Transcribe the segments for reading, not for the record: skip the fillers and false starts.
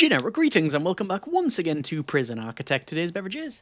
Generic greetings and welcome back once again to Prison Architect. Today's beverage is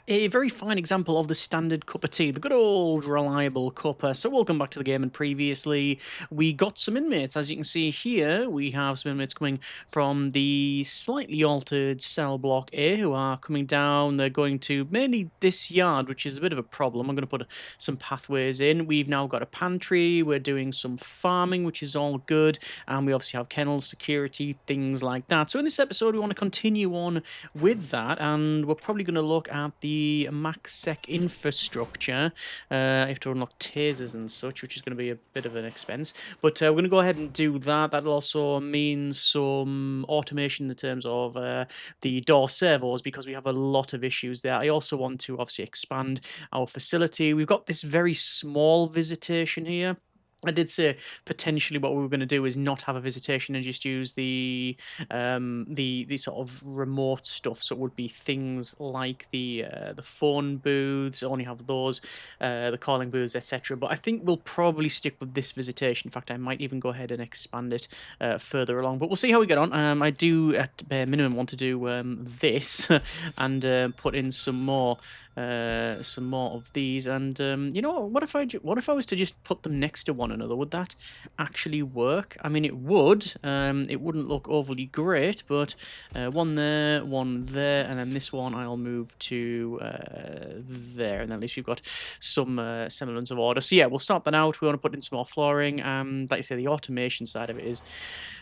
a very fine example of the standard cup of tea, the good old reliable cuppa. So welcome back to the game, and previously we got some inmates. As you can see here, we have some inmates coming from the slightly altered cell block A who are coming down. They're going to mainly this yard, which is a bit of a problem. I'm going to put some pathways in. We've now got a pantry. We're doing some farming, which is all good. And we obviously have kennels, security, things like that. So in this episode, we want to continue on with that, and we're probably going to look at the MaxSec infrastructure. I have to unlock tasers and such, which is going to be a bit of an expense. But we're going to go ahead and do that. That'll also mean some automation in terms of the door servos, because we have a lot of issues there. I also want to obviously expand our facility. We've got this very small visitation here. I did say potentially what we were going to do is not have a visitation and just use the sort of remote stuff. So it would be things like the phone booths, only have those, the calling booths, etc. But I think we'll probably stick with this visitation. In fact, I might even go ahead and expand it further along. But we'll see how we get on. I do at bare minimum want to do this and put in some more of these. And you know, what if I was to just put them next to one another? Would that actually work? I mean, it would. It wouldn't look overly great, but one there, and then this one I'll move to there, and then at least we've got some semblance of order. So yeah, we'll sort that out. We want to put in some more flooring. Like I say, the automation side of it is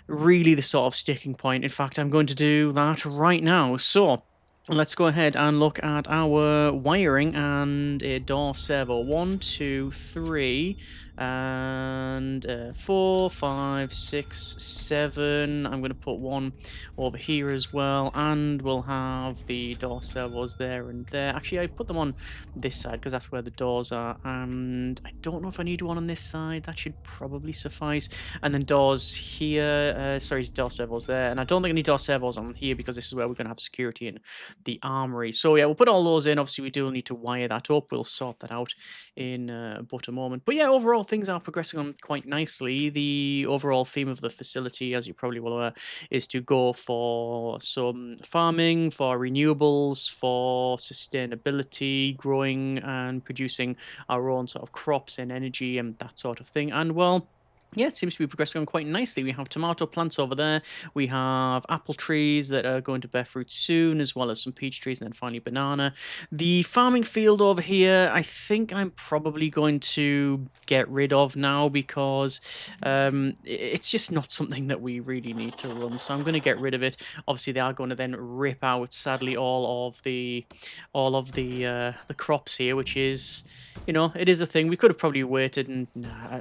really the sort of sticking point. In fact, I'm going to do that right now. So let's go ahead and look at our wiring and a door servo. 1, 2, 3, and 4, 5, 6, 7. I'm going to put one over here as well, and we'll have the door servos there and there. Actually, I put them on this side because that's where the doors are, and I don't know if I need one on this side. That should probably suffice. And then doors here, door servos there, and I don't think I need door servos on here because this is where we're going to have security in the armory. So yeah, we'll put all those in. Obviously, we do need to wire that up. We'll sort that out in but a moment. But yeah, overall, things are progressing on quite nicely. The overall theme of the facility, as you probably will aware, is to go for some farming, for renewables, for sustainability, growing and producing our own sort of crops and energy and that sort of thing. And well, yeah, it seems to be progressing on quite nicely. We have tomato plants over there. We have apple trees that are going to bear fruit soon, as well as some peach trees, and then finally banana. The farming field over here, I think I'm probably going to get rid of now because it's just not something that we really need to run. So I'm going to get rid of it. Obviously, they are going to then rip out, sadly, all of the crops here, which is, you know, it is a thing. We could have probably waited, and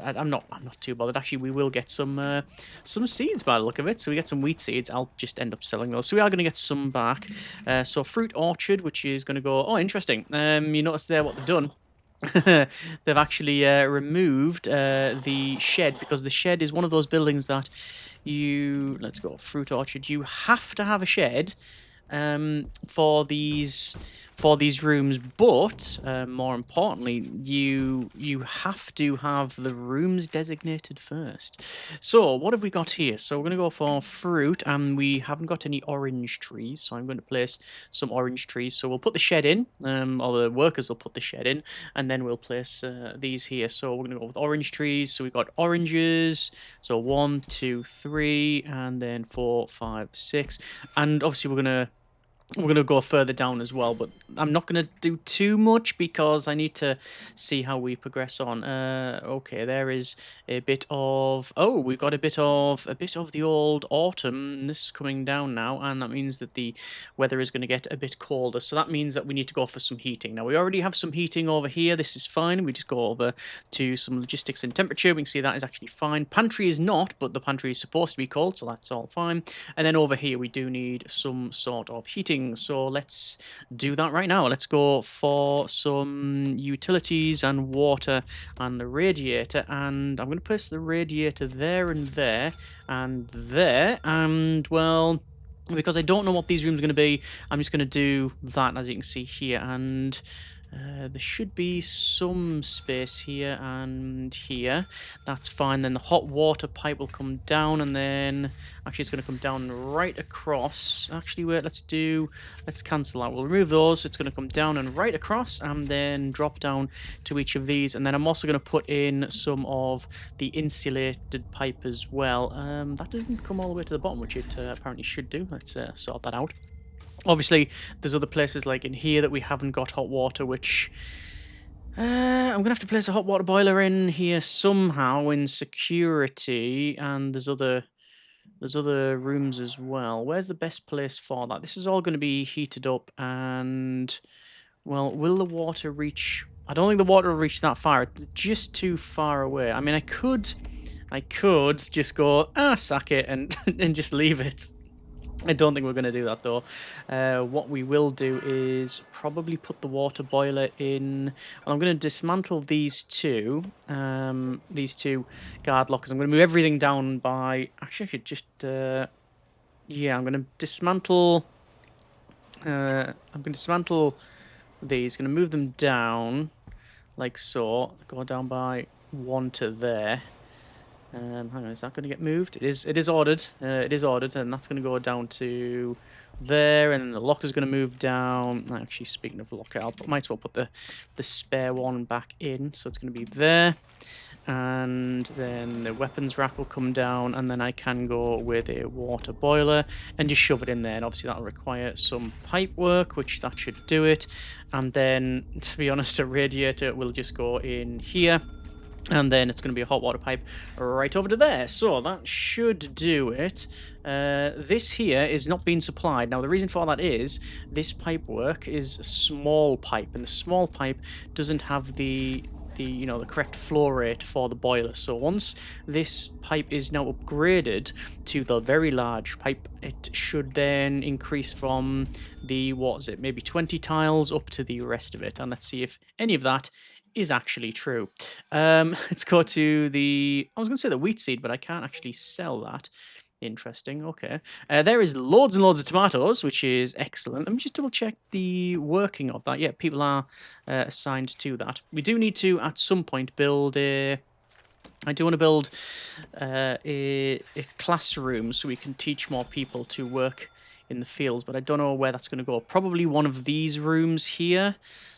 I'm not too bothered. Actually, we will get some seeds by the look of it. So we get some wheat seeds. I'll just end up selling those. So we are going to get some back. So fruit orchard, which is going to go. Oh, interesting. You notice there what they've done. They've actually removed the shed, because the shed is one of those buildings that let's go fruit orchard. You have to have a shed for these rooms, but more importantly, you have to have the rooms designated first. So what have we got here? So we're going to go for fruit, and we haven't got any orange trees, so I'm going to place some orange trees. So we'll put the shed in, or the workers will put the shed in, and then we'll place these here. So we're going to go with orange trees. So we've got oranges, so 1, 2, 3, and then 4, 5, 6, and obviously we're going to go further down as well, but I'm not going to do too much because I need to see how we progress on. Okay, there is a bit of... Oh, we've got a bit of the old autumn. This is coming down now, and that means that the weather is going to get a bit colder. So that means that we need to go for some heating. Now, we already have some heating over here. This is fine. We just go over to some logistics and temperature. We can see that is actually fine. Pantry is not, but the pantry is supposed to be cold, so that's all fine. And then over here, we do need some sort of heating. So let's do that right now. Let's go for some utilities and water and the radiator, and I'm going to place the radiator there and there and there, and well, because I don't know what these rooms are going to be, I'm just going to do that, as you can see here. And There should be some space here and here. That's fine. Then the hot water pipe will come down, and then actually it's going to come down right across. Actually, wait, let's cancel out. We'll remove those. It's going to come down and right across, and then drop down to each of these. And then I'm also going to put in some of the insulated pipe as well. That doesn't come all the way to the bottom, which it apparently should do. Let's sort that out. Obviously, there's other places like in here that we haven't got hot water, which I'm going to have to place a hot water boiler in here somehow in security, and there's other rooms as well. Where's the best place for that? This is all going to be heated up, and, well, will the water reach... I don't think the water will reach that far. It's just too far away. I mean, I could just go, sack it, and, and just leave it. I don't think we're going to do that, though. What we will do is probably put the water boiler in... Well, I'm going to dismantle these two guard lockers. I'm going to move everything down by... Actually, I could just... yeah, I'm going to dismantle... these. Going to move them down, like so. Go down by one to there. Hang on, is that going to get moved? It is ordered. It is ordered, and that's going to go down to there, and then the locker's going to move down. Actually, speaking of locker, I might as well put the spare one back in, so it's going to be there. And then the weapons rack will come down, and then I can go with a water boiler and just shove it in there. And obviously that'll require some pipe work, which that should do it. And then, to be honest, a radiator will just go in here. And then it's going to be a hot water pipe right over to there. So that should do it. This here is not being supplied. Now, the reason for that is this pipe work is a small pipe. And the small pipe doesn't have the correct flow rate for the boiler. So once this pipe is now upgraded to the very large pipe, it should then increase from the, maybe 20 tiles up to the rest of it. And let's see if any of that is actually true. Let's go to I was going to say the wheat seed, but I can't actually sell that. Interesting. Okay. There is loads and loads of tomatoes, which is excellent. Let me just double check the working of that. Yeah, people are assigned to that. We do need to, at some point, build I do want to build a classroom so we can teach more people to work in the fields, but I don't know where that's going to go. Probably one of these rooms here.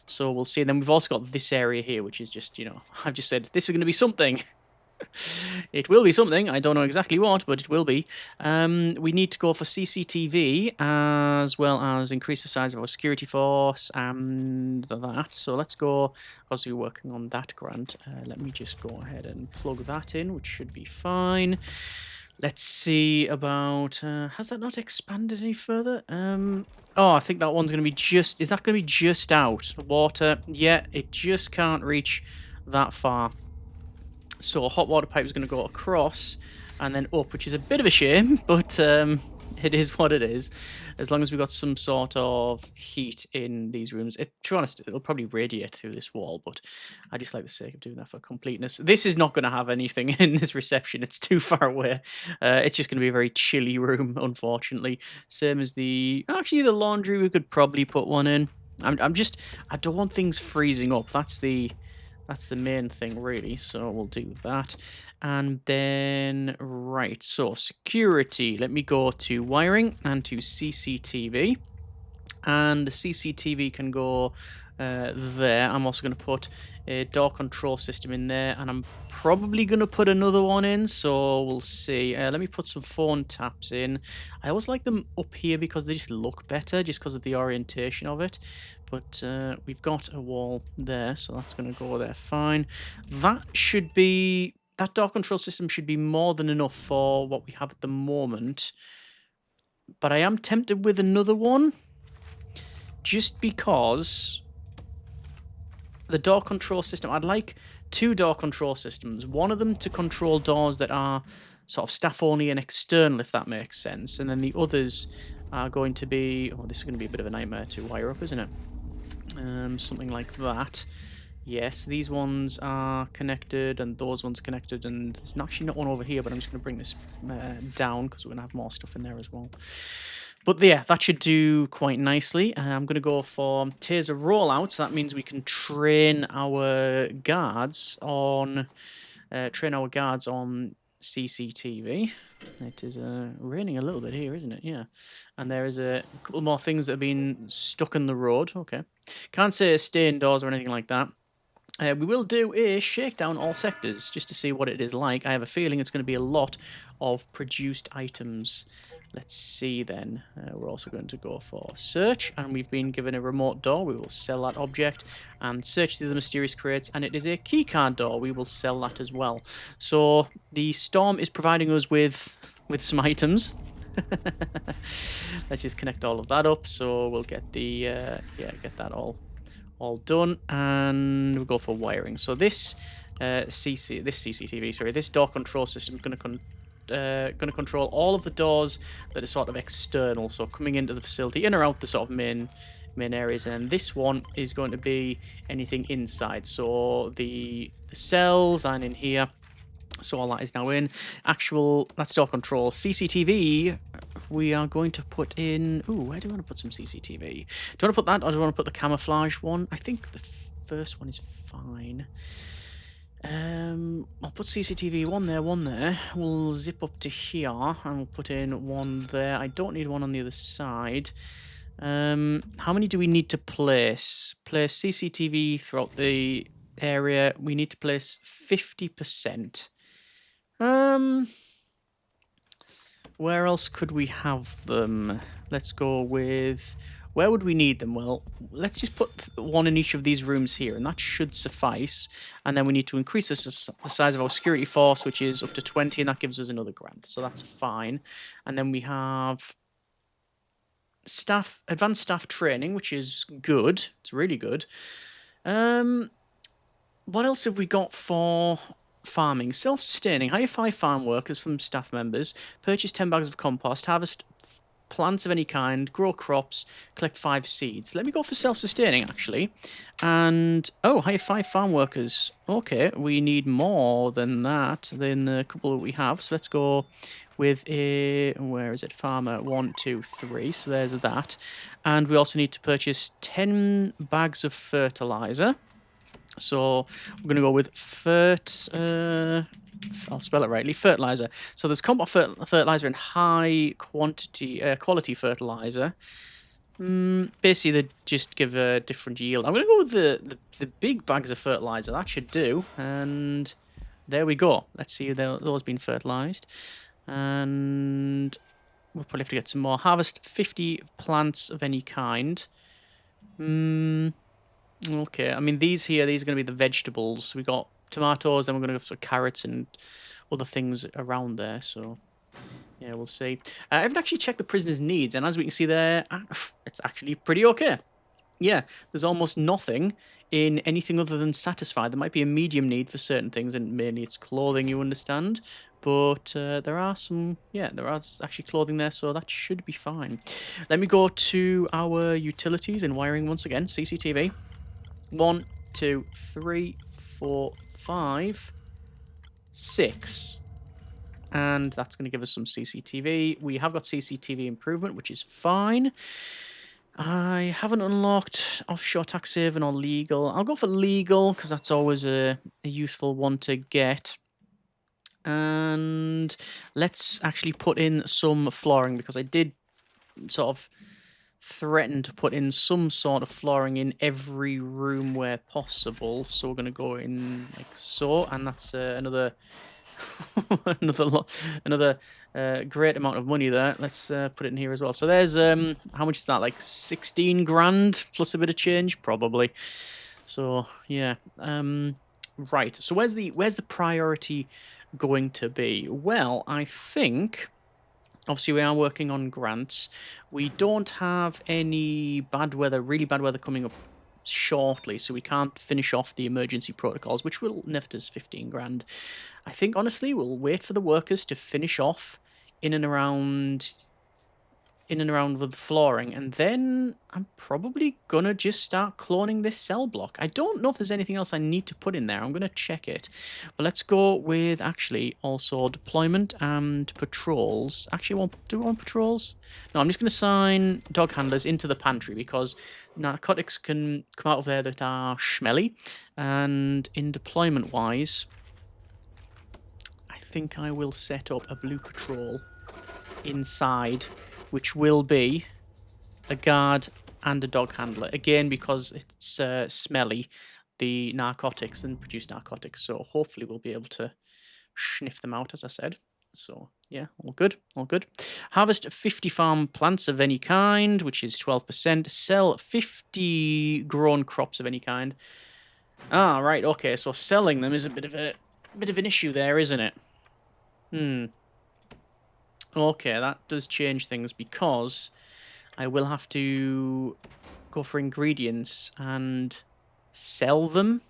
So we'll see. And then we've also got this area here, which is just, I've just said, this is going to be something. It will be something. I don't know exactly what, but it will be. We need to go for CCTV, as well as increase the size of our security force and that. So let's go, because we're working on that grant. Let me just go ahead and plug that in, which should be fine. Let's see about... has that not expanded any further? Oh, I think that one's going to be just... Is that going to be just out? Water? Yeah, it just can't reach that far. So a hot water pipe is going to go across and then up, which is a bit of a shame, but it is what it is. As long as we've got some sort of heat in these rooms. To be honest, it'll probably radiate through this wall, but I just like the sake of doing that for completeness. This is not going to have anything in this reception. It's too far away. It's just going to be a very chilly room, unfortunately. Same as actually, the laundry, we could probably put one in. I don't want things freezing up. That's the main thing, really. So we'll do that. And then, right, so security. Let me go to wiring and to CCTV. And the CCTV can go there. I'm also going to put a door control system in there. And I'm probably going to put another one in. So we'll see. Let me put some phone taps in. I always like them up here because they just look better, just because of the orientation of it. But we've got a wall there, so that's going to go there fine. That door control system should be more than enough for what we have at the moment. But I am tempted with another one, just because the door control system... I'd like 2 door control systems. One of them to control doors that are sort of staff only and external, if that makes sense. And then the others are going to be... Oh, this is going to be a bit of a nightmare to wire up, isn't it? Something like that. Yes, these ones are connected and those ones are connected, and there's actually not one over here, but I'm just going to bring this down because we're going to have more stuff in there as well. But yeah, that should do quite nicely. I'm going to go for taser rollout. So that means we can train our guards on CCTV. It is raining a little bit here, isn't it? Yeah. And there is a couple more things that have been stuck in the road. Okay. Can't say stay indoors or anything like that. We will do a shakedown all sectors just to see what it is like. I have a feeling it's going to be a lot of produced items. Let's see then. We're also going to go for search, and we've been given a remote door. We will sell that object and search through the mysterious crates, and it is a keycard door. We will sell that as well. So the storm is providing us with some items. Let's just connect all of that up. So we'll get the get that all done, and we'll go for wiring. So this CCTV, sorry, this door control system is going to control all of the doors that are sort of external, so coming into the facility, in or out the sort of main areas, and this one is going to be anything inside, so the cells and in here. So all that is now in. That's door control. CCTV, we are going to put in... Ooh, where do I want to put some CCTV? Do you want to put that, or do I want to put the camouflage one? I think the first one is fine. I'll put CCTV, one there. We'll zip up to here, and we'll put in one there. I don't need one on the other side. How many do we need to place? Place CCTV throughout the area. We need to place 50%. Where else could we have them? Let's go with... Where would we need them? Well, let's just put one in each of these rooms here, and that should suffice. And then we need to increase the size of our security force, which is up to 20, and that gives us another grant. So that's fine. And then we have advanced staff training, which is good. It's really good. What else have we got for... farming? Self-sustaining. Hire 5 farm workers from staff members. Purchase 10 bags of compost. Harvest plants of any kind. Grow crops. Collect 5 seeds. Let me go for self-sustaining, actually. And, hire 5 farm workers. Okay, we need more than that, than the couple that we have. So let's go with a... Where is it? Farmer 1, 2, 3. So there's that. And we also need to purchase 10 bags of fertilizer. So we're going to go with I'll spell it rightly, fertilizer. So there's compost fertilizer and high quality fertilizer. Basically, they just give a different yield. I'm going to go with the big bags of fertilizer. That should do. And there we go. Let's see those being fertilized. And we'll probably have to get some more. Harvest 50 plants of any kind. Okay, I mean, these are going to be the vegetables. We got tomatoes, and we're going to go for carrots and other things around there, so yeah, we'll see. I haven't actually checked the prisoners' needs, and as we can see there, it's actually pretty okay. Yeah, there's almost nothing in anything other than satisfied. There might be a medium need for certain things, and mainly it's clothing, you understand. But there are actually clothing there, so that should be fine. Let me go to our utilities and wiring once again. CCTV. 1, 2, 3, 4, 5, 6. And that's going to give us some CCTV. We have got CCTV improvement, which is fine. I haven't unlocked offshore tax haven or legal. I'll go for legal, because that's always a useful one to get. And let's actually put in some flooring, because I did sort of threaten to put in some sort of flooring in every room where possible. So we're going to go in like so, and that's another another great amount of money there. Let's put it in here as well. So there's how much is that? Like 16 grand plus a bit of change, probably. So yeah, right. So where's the priority going to be? Well, I think obviously we are working on grants. We don't have any really bad weather coming up shortly, so we can't finish off the emergency protocols, which will net us 15 grand. I think honestly we'll wait for the workers to finish off in and around in and around with the flooring, and then I'm probably gonna just start cloning this cell block. I don't know if there's anything else I need to put in there. I'm gonna check it, but let's go with actually also deployment and patrols. Actually, do I want patrols? No, I'm just gonna assign dog handlers into the pantry because narcotics can come out of there that are smelly, and in deployment wise, I think I will set up a blue patrol inside, which will be a guard and a dog handler. Again, because it's smelly, the narcotics and produce narcotics. So hopefully we'll be able to sniff them out, as I said. So yeah, all good, all good. Harvest 50 farm plants of any kind, which is 12%. Sell 50 grown crops of any kind. Ah, right, okay. So selling them is a bit of an issue there, isn't it? Okay, that does change things because I will have to go for ingredients and sell them.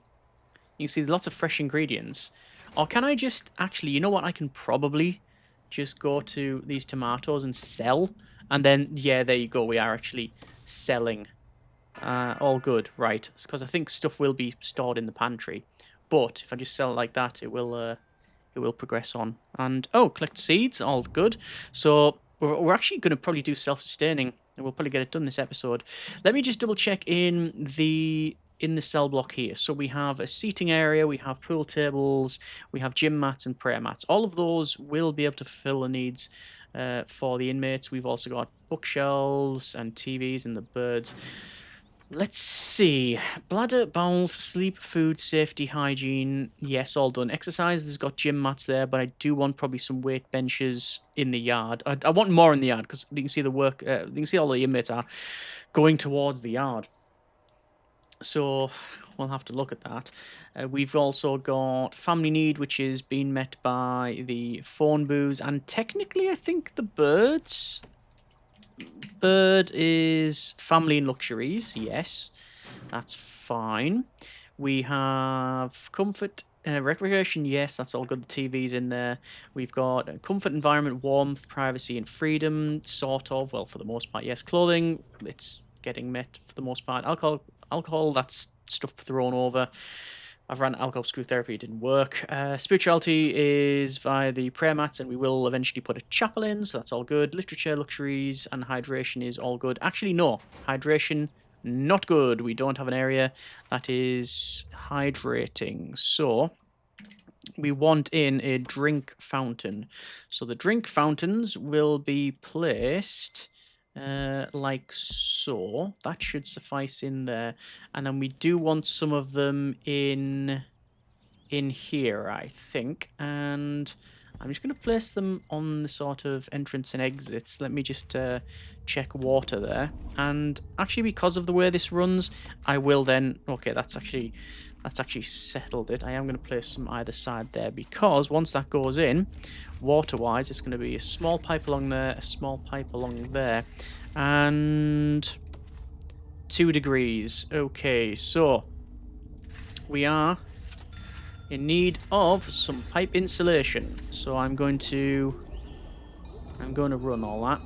You can see there's lots of fresh ingredients. Or can I just... Actually, you know what? I can probably just go to these tomatoes and sell. And then, yeah, there you go. We are actually selling. All good. Right. It's because I think stuff will be stored in the pantry. But if I just sell it like that, it will progress on. And, oh, collect seeds, all good. So we're actually going to probably do self-sustaining, and we'll probably get it done this episode. Let me just double check in the cell block here. So we have a seating area, we have pool tables, we have gym mats and prayer mats. All of those will be able to fulfill the needs for the inmates. We've also got bookshelves and TVs and the birds. Let's see. Bladder, bowels, sleep, food, safety, hygiene. Yes, all done. Exercise, there's got gym mats there, but I do want probably some weight benches in the yard. I want more in the yard because you can see the work. You can see all the inmates are going towards the yard. So we'll have to look at that. We've also got family need, which is being met by the phone booths, and technically I think the birds... Bird is family and luxuries. Yes, that's fine. We have comfort, recreation. Yes, that's all good. The TV's in there. We've got comfort, environment, warmth, privacy, and freedom. Sort of. Well, for the most part, yes. Clothing, it's getting met for the most part. Alcohol. That's stuff thrown over. I've ran alcohol screw therapy, it didn't work. Spirituality is via the prayer mats, and we will eventually put a chapel in, so that's all good. Literature, luxuries, and hydration is all good. Actually, no. Hydration, not good. We don't have an area that is hydrating. So we want in a drink fountain. So the drink fountains will be placed... like so. That should suffice in there. And then we do want some of them in here, I think. And I'm just going to place them on the sort of entrance and exits. Let me just check water there. And actually, because of the way this runs, I will then... Okay, that's actually settled it. I am going to place some either side there because once that goes in, water-wise, it's going to be a small pipe along there, a small pipe along there, and 2 degrees. Okay, so we are in need of some pipe insulation. So I'm going to run all that.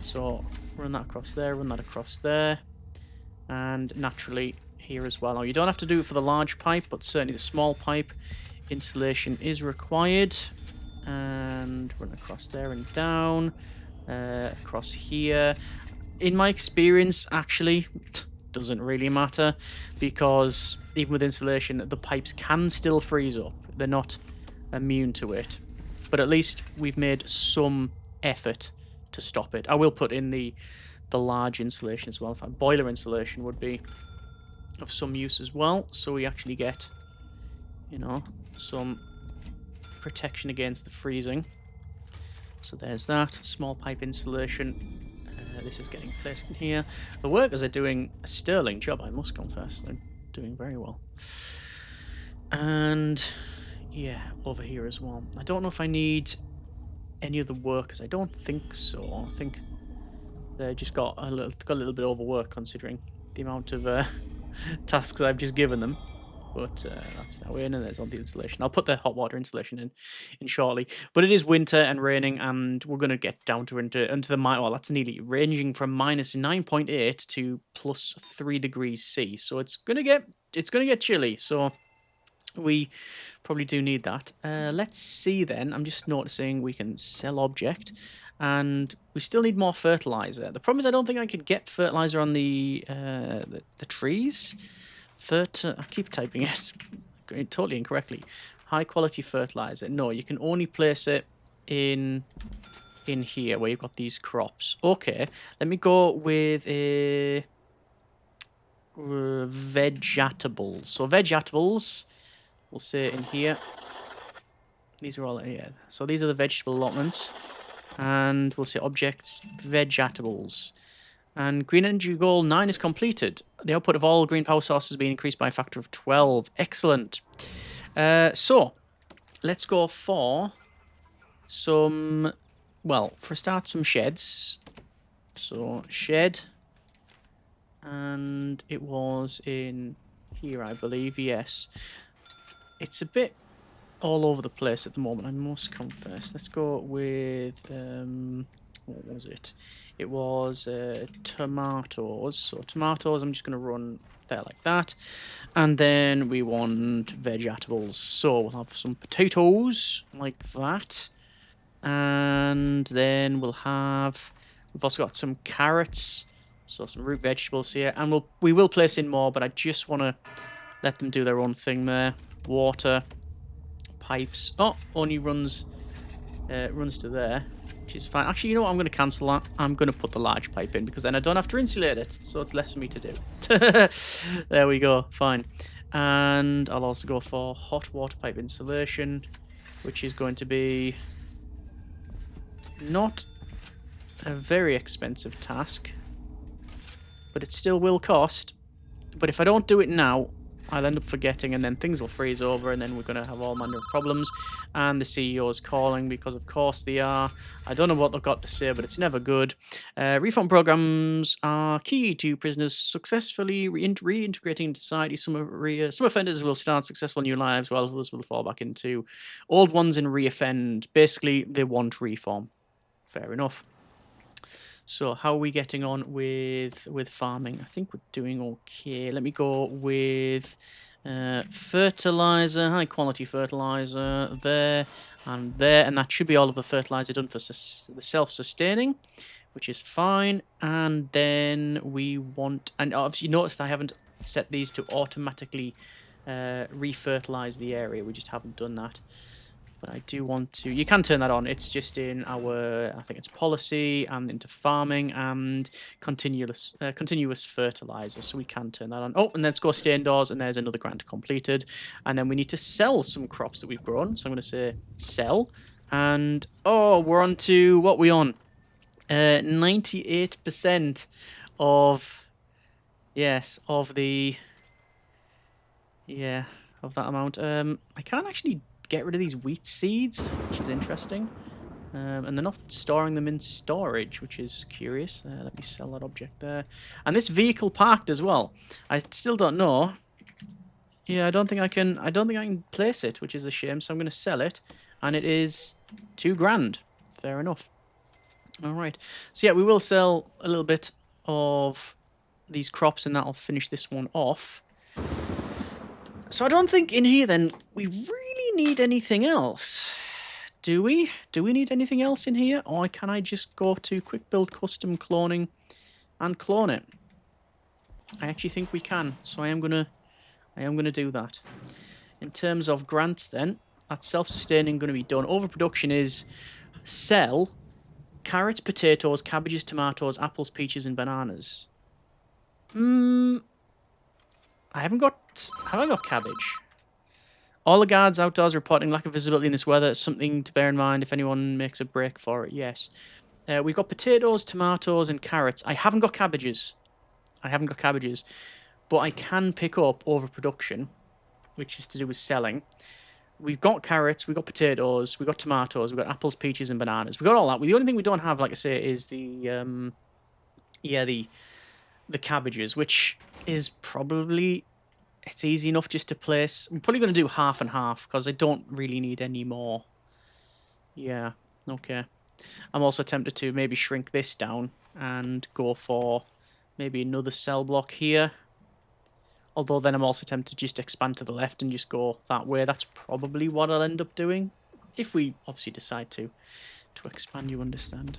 So run that across there, run that across there, and naturally here as well. Now, you don't have to do it for the large pipe, but certainly the small pipe insulation is required. And run across there and down, across here. In my experience, actually, doesn't really matter, because even with insulation, the pipes can still freeze up. They're not immune to it. But at least we've made some effort to stop it. I will put in the large insulation as well. In fact, boiler insulation would be of some use as well, so we actually get, you know, some protection against the freezing. So there's that. Small pipe insulation. This is getting placed in here. The workers are doing a sterling job, I must confess. They're doing very well. And yeah, over here as well. I don't know if I need any of the workers. I don't think so. I think they just got a little bit overworked considering the amount of tasks I've just given them. But that's now in, and there's on the installation. I'll put the hot water installation in shortly. But it is winter and raining, and we're going to get down to into the well, that's nearly ranging from minus 9.8 to plus 3 degrees C. So it's gonna get chilly. So we probably do need that. Let's see then. I'm just noticing we can sell object, and we still need more fertilizer. The problem is I don't think I could get fertilizer on the trees. I keep typing it totally incorrectly. High quality fertilizer. No, you can only place it in here where you've got these crops. Okay, let me go with a vegetables. So vegetables, we'll say in here. These are all So these are the vegetable allotments, and we'll say objects vegetables. And green energy goal 9 is completed. The output of all green power sources has been increased by a factor of 12. Excellent. So, let's go for some, well, for a start, some sheds. So, shed. And it was in here, I believe, yes. It's a bit all over the place at the moment, I must confess. Let's go with... what was it? It was tomatoes. So tomatoes, I'm just going to run there like that. And then we want vegetables. So we'll have some potatoes like that. And then we'll have... We've also got some carrots. So some root vegetables here. And we will place in more, but I just want to let them do their own thing there. Water. Pipes. Oh, only runs to there. Which is fine. Actually, you know what? I'm going to cancel that. I'm going to put the large pipe in because then I don't have to insulate it. So it's less for me to do. There we go. Fine. And I'll also go for hot water pipe installation, which is going to be not a very expensive task, but it still will cost. But if I don't do it now, I'll end up forgetting, and then things will freeze over, and then we're going to have all manner of problems. And the CEO is calling because, of course, they are. I don't know what they've got to say, but it's never good. Reform programs are key to prisoners successfully reintegrating into society. Some offenders will start successful new lives, while others will fall back into old ones and reoffend. Basically, they want reform. Fair enough. So how are we getting on with farming? I think we're doing okay. Let me go with fertilizer, high quality fertilizer there, and that should be all of the fertilizer done for the self-sustaining, which is fine. And then we want, and obviously you noticed I haven't set these to automatically refertilize the area. We just haven't done that. But I do want to... You can turn that on. It's just in our... I think it's policy and into farming and continuous fertilizer. So we can turn that on. Oh, and let's go stay indoors. And there's another grant completed. And then we need to sell some crops that we've grown. So I'm going to say sell. And, oh, we're on to... What are we on? 98% of... Yes, of the... Yeah, of that amount. I can't actually... get rid of these wheat seeds, which is interesting. And they're not storing them in storage, which is curious. Let me sell that object there. And this vehicle parked as well. I still don't know. Yeah, I don't think I can place it, which is a shame. So I'm going to sell it, and it is $2,000. Fair enough. All right. So yeah, we will sell a little bit of these crops, and that'll finish this one off. So I don't think in here then we really need anything else. Do we? Do we need anything else in here? Or can I just go to quick build custom cloning and clone it? I actually think we can. So I am gonna do that. In terms of grants then, that's self-sustaining going to be done. Overproduction is sell carrots, potatoes, cabbages, tomatoes, apples, peaches, and bananas. I haven't got cabbage. All the guards outdoors reporting lack of visibility in this weather. It's something to bear in mind if anyone makes a break for it. Yes. We've got potatoes, tomatoes, and carrots. I haven't got cabbages. But I can pick up overproduction, which is to do with selling. We've got carrots, we've got potatoes, we've got tomatoes, we've got apples, peaches, and bananas. We've got all that. The only thing we don't have, like I say, is the cabbages, which is probably it's easy enough just to place. I'm probably going to do half and half because I don't really need any more. Yeah, okay. I'm also tempted to maybe shrink this down and go for maybe another cell block here. Although then I'm also tempted to just expand to the left and just go that way. That's probably what I'll end up doing. If we obviously decide to expand, you understand.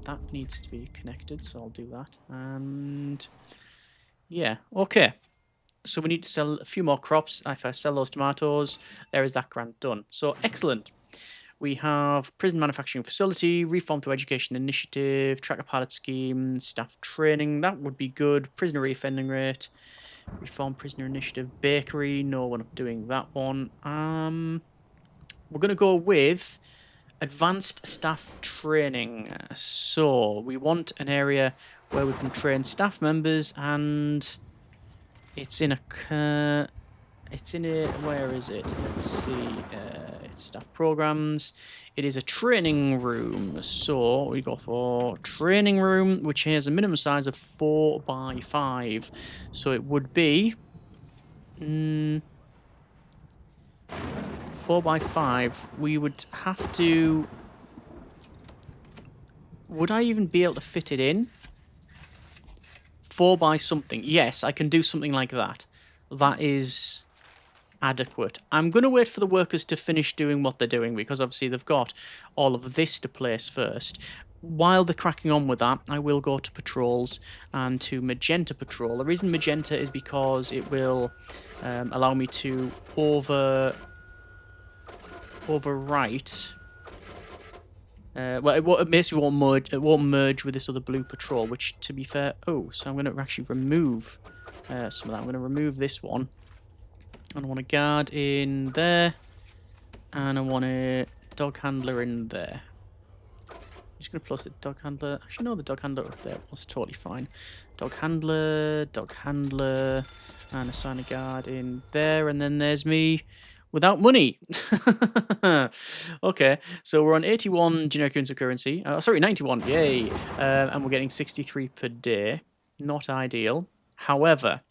That needs to be connected, so I'll do that. And yeah, okay. So we need to sell a few more crops. If I sell those tomatoes, there is that grant done. So excellent. We have prison manufacturing facility, reform through education initiative, tracker pilot scheme, staff training. That would be good. Prisoner reoffending rate, reform prisoner initiative, bakery. No, we're not doing that one. We're going to go with advanced staff training. So we want an area where we can train staff members, and it's in a. Where is it? Let's see. It's staff programs. It is a training room. So we go for training room, which has a minimum size of 4 by 5. So it would be 4 by 5. We would have to. Would I even be able to fit it in? 4 by something. Yes, I can do something like that. That is adequate. I'm going to wait for the workers to finish doing what they're doing, because obviously they've got all of this to place first. While they're cracking on with that, I will go to patrols and to magenta patrol. The reason magenta is because it will allow me to overwrite. Well, it basically won't merge. It won't merge with this other blue patrol. Which, to be fair, so I'm going to actually remove some of that. I'm going to remove this one. And I want a guard in there, and I want a dog handler in there. I'm just going to plus the dog handler. Actually, no, the dog handler up there was totally fine. Dog handler, and assign a guard in there, and then there's me without money. Okay, so we're on 81 generic units of currency. Sorry, 91, yay. And we're getting 63 per day. Not ideal. However,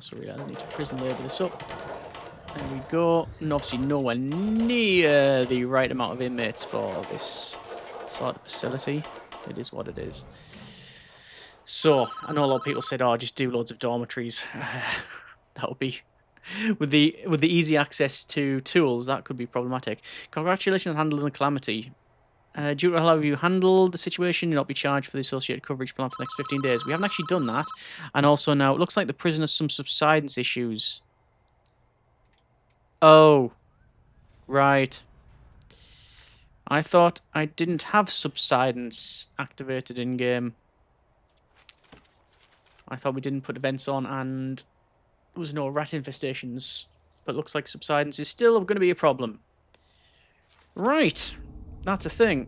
sorry, I need to prison label this up. There we go. And obviously nowhere near the right amount of inmates for this sort of facility. It is what it is. So, I know a lot of people said, oh, just do loads of dormitories. That would be... With the easy access to tools, that could be problematic. Congratulations on handling the calamity. Due to how you handle the situation, you'll not be charged for the associated coverage plan for the next 15 days. We haven't actually done that. And also now, it looks like the prison has some subsidence issues. Oh. Right. I thought I didn't have subsidence activated in-game. I thought we didn't put events on and there was no rat infestations. But looks like subsidence is still going to be a problem. Right. That's a thing.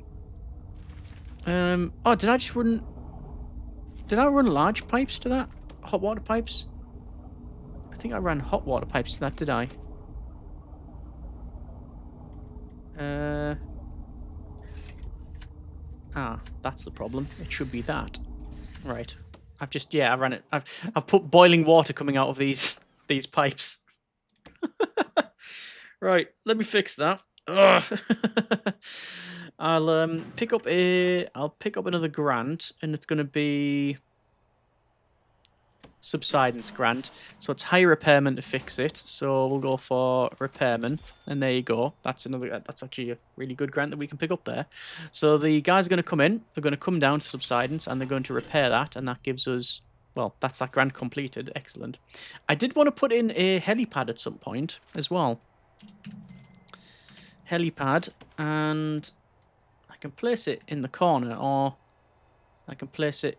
Oh, did I just run... Did I run large pipes to that? Hot water pipes? I think I ran hot water pipes to that, did I? That's the problem. It should be that. Right. I've just... Yeah, I ran it. I've put boiling water coming out of these pipes. Right, let me fix that. Ugh. I'll pick up another grant, and it's going to be subsidence grant. So it's hire repairman to fix it. So we'll go for repairman, and there you go. That's actually a really good grant that we can pick up there. So the guys are going to come in. They're going to come down to subsidence, and they're going to repair that, and that gives us, well, that's that grant completed. Excellent. I did want to put in a helipad at some point as well. Helipad, and I can place it in the corner, or I can place it...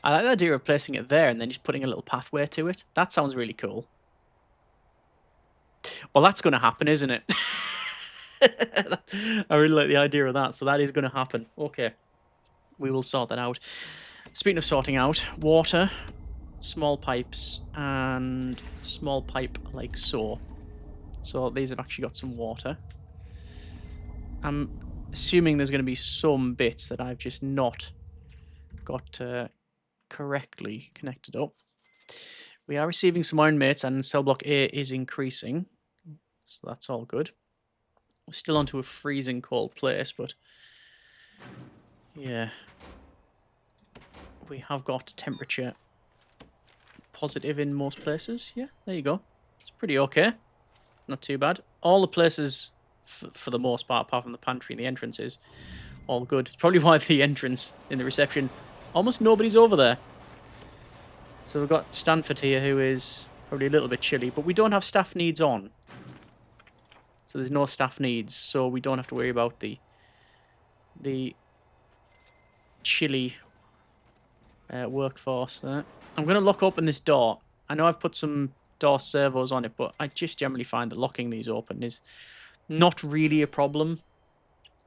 I like the idea of placing it there and then just putting a little pathway to it. That sounds really cool. Well, that's going to happen, isn't it? I really like the idea of that, so that is going to happen. Okay, we will sort that out. Speaking of sorting out, water, small pipes, and small pipe like so. So these have actually got some water. I'm assuming there's going to be some bits that I've just not got correctly connected up. We are receiving some more inmates, and cell block A is increasing. So that's all good. We're still onto a freezing cold place, but yeah. We have got temperature positive in most places. Yeah, there you go. It's pretty okay. Not too bad. All the places, for the most part, apart from the pantry and the entrances, all good. It's probably why the entrance in the reception, almost nobody's over there. So we've got Stanford here, who is probably a little bit chilly, but we don't have staff needs on. So there's no staff needs, so we don't have to worry about the chilly workforce there. I'm going to lock open this door. I know I've put some door servos on it, but I just generally find that locking these open is not really a problem.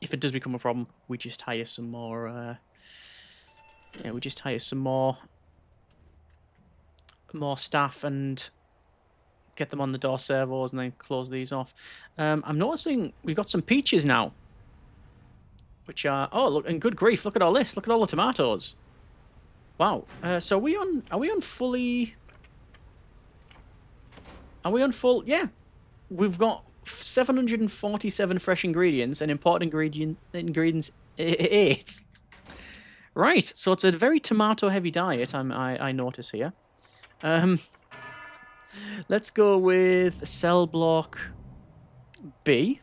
If it does become a problem, we just hire some more. Yeah, we just hire some more staff and get them on the door servos and then close these off. I'm noticing we've got some peaches now, which are look, and good grief, look at all this. Look at all the tomatoes. Wow. So are we on fully? Are we on full? Yeah. We've got 747 fresh ingredients and important ingredients 8. Right. So it's a very tomato-heavy diet. I notice here. Let's go with cell block B.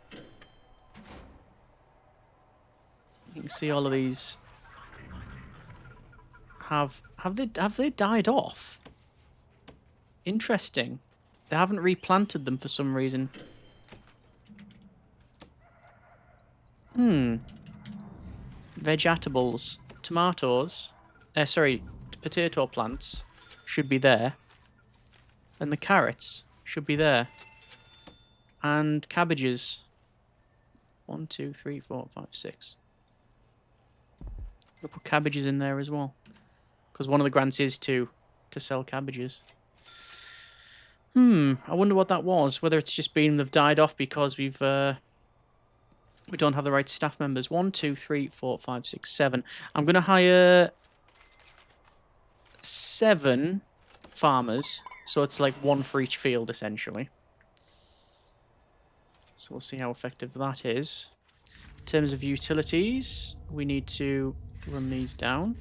You can see all of these. Have they died off? Interesting. They haven't replanted them for some reason. Vegetables. Tomatoes. Sorry, potato plants should be there. And the carrots should be there. And cabbages. 1, 2, 3, 4, 5, 6. We'll put cabbages in there as well. Because one of the grants is to sell cabbages. I wonder what that was. Whether it's just been they've died off because we don't have the right staff members. 1, 2, 3, 4, 5, 6, 7. I'm going to hire 7 farmers. So it's like 1 for each field, essentially. So we'll see how effective that is. In terms of utilities, we need to run these down.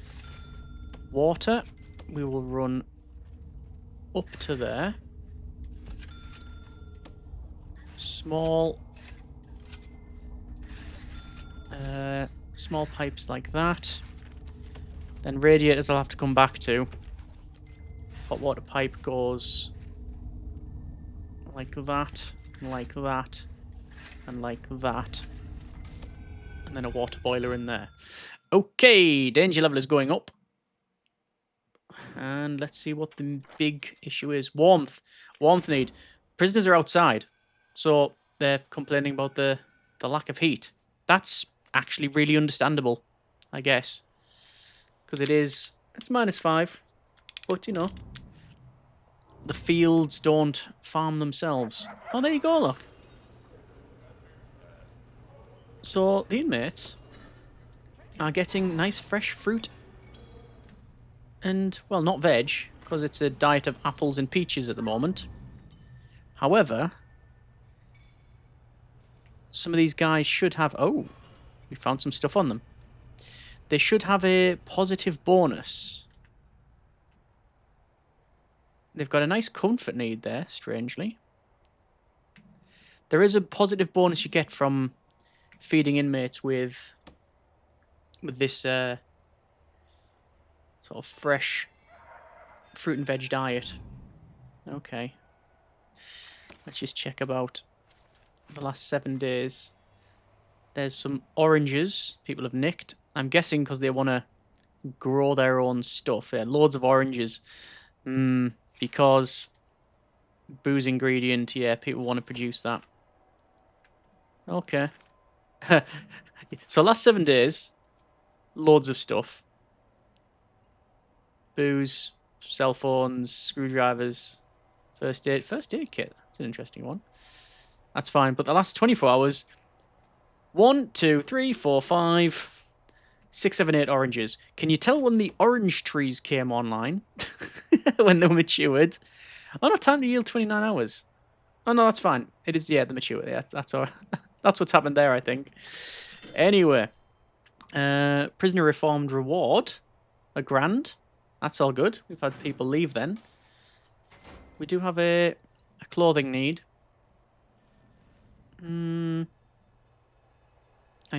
Water, we will run up to there. Small pipes like that. Then radiators I'll have to come back to. Hot water pipe goes like that, and like that, and like that. And then a water boiler in there. Okay, danger level is going up. And let's see what the big issue is. Warmth. Warmth need. Prisoners are outside. So they're complaining about the lack of heat. That's actually really understandable, I guess. Because it's -5. But, you know, the fields don't farm themselves. Oh, there you go, look. So the inmates are getting nice fresh fruit and, well, not veg, because it's a diet of apples and peaches at the moment. However, some of these guys should have... Oh, we found some stuff on them. They should have a positive bonus. They've got a nice comfort need there, strangely. There is a positive bonus you get from feeding inmates with this sort of fresh fruit and veg diet. Okay. Let's just check about the last 7 days. There's some oranges people have nicked. I'm guessing because they want to grow their own stuff. Yeah, loads of oranges. Because booze ingredient, yeah, people want to produce that. Okay. So last 7 days, loads of stuff. Booze, cell phones, screwdrivers, first aid kit. That's an interesting one. That's fine. But the last 24 hours, 1, 2, 3, 4, 5, 6, 7, 8 oranges. Can you tell when the orange trees came online? when they were matured. Oh no, time to yield 29 hours. Oh no, that's fine. It is, yeah, the maturity. Yeah, that's all. That's what's happened there, I think. Anyway, prisoner reformed reward, £1,000. That's all good. We've had people leave then. We do have a clothing need. I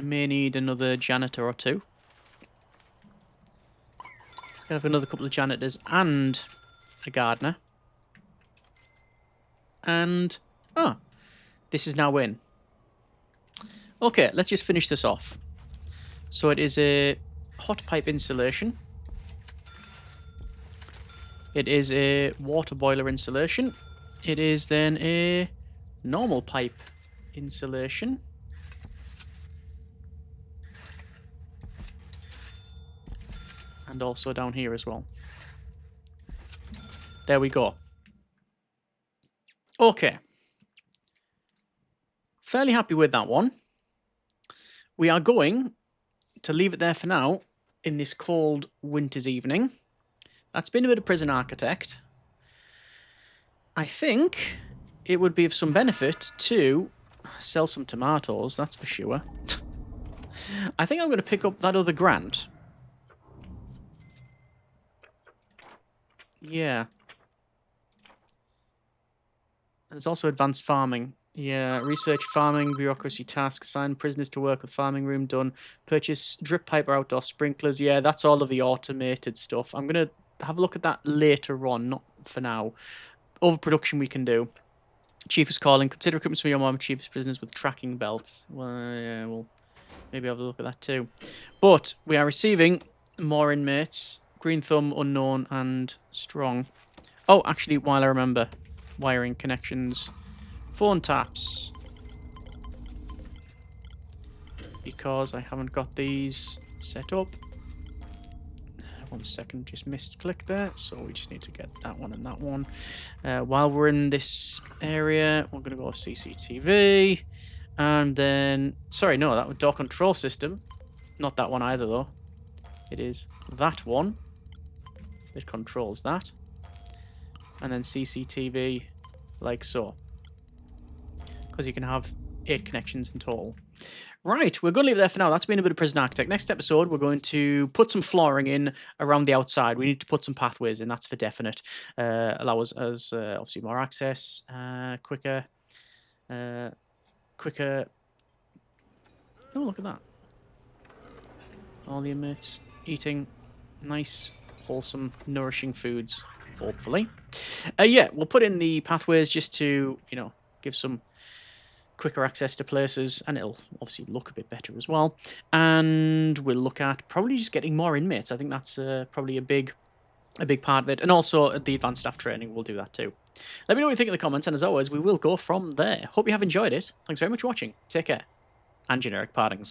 may need another janitor or two. Let's have another couple of janitors and a gardener. And, oh, this is now in. Okay, let's just finish this off. So it is a hot pipe insulation. It is a water boiler insulation. It is then a normal pipe insulation. And also down here as well. There we go. Okay. Fairly happy with that one. We are going to leave it there for now in this cold winter's evening. That's been a bit of Prison Architect. I think it would be of some benefit to sell some tomatoes, that's for sure. I think I'm going to pick up that other grant. Yeah. There's also advanced farming. Yeah, research farming, bureaucracy tasks, assign prisoners to work with farming room done, purchase drip pipe or outdoor sprinklers. Yeah, that's all of the automated stuff. I'm going to have a look at that later on, not for now. Overproduction we can do. Chief is calling. Consider equipment for your mom, chief's prisoners with tracking belts. Well, yeah, we'll maybe have a look at that too. But we are receiving more inmates. Green thumb, unknown, and strong. Oh, actually, while I remember, wiring connections. Phone taps. Because I haven't got these set up. 1 second, just missed click there. So we just need to get that one and that one. While we're in this area, we're going to go CCTV. And then, sorry, no, that was door control system. Not that one either, though. It is that one. It controls that. And then CCTV, like so. Because you can have 8 connections in total. Right, we're going to leave it there for now. That's been a bit of Prison Architect. Next episode, we're going to put some flooring in around the outside. We need to put some pathways in, that's for definite. Allow us obviously more access, quicker. Oh, look at that. All the inmates eating nice, wholesome, nourishing foods, hopefully. Yeah, we'll put in the pathways just to, you know, give some quicker access to places, and it'll obviously look a bit better as well. And we'll look at probably just getting more inmates. I think that's probably a big part of it. And also the advanced staff training, we'll do that too. Let me know what you think in the comments, and as always, we will go from there. Hope you have enjoyed it. Thanks very much for watching. Take care. And generic partings.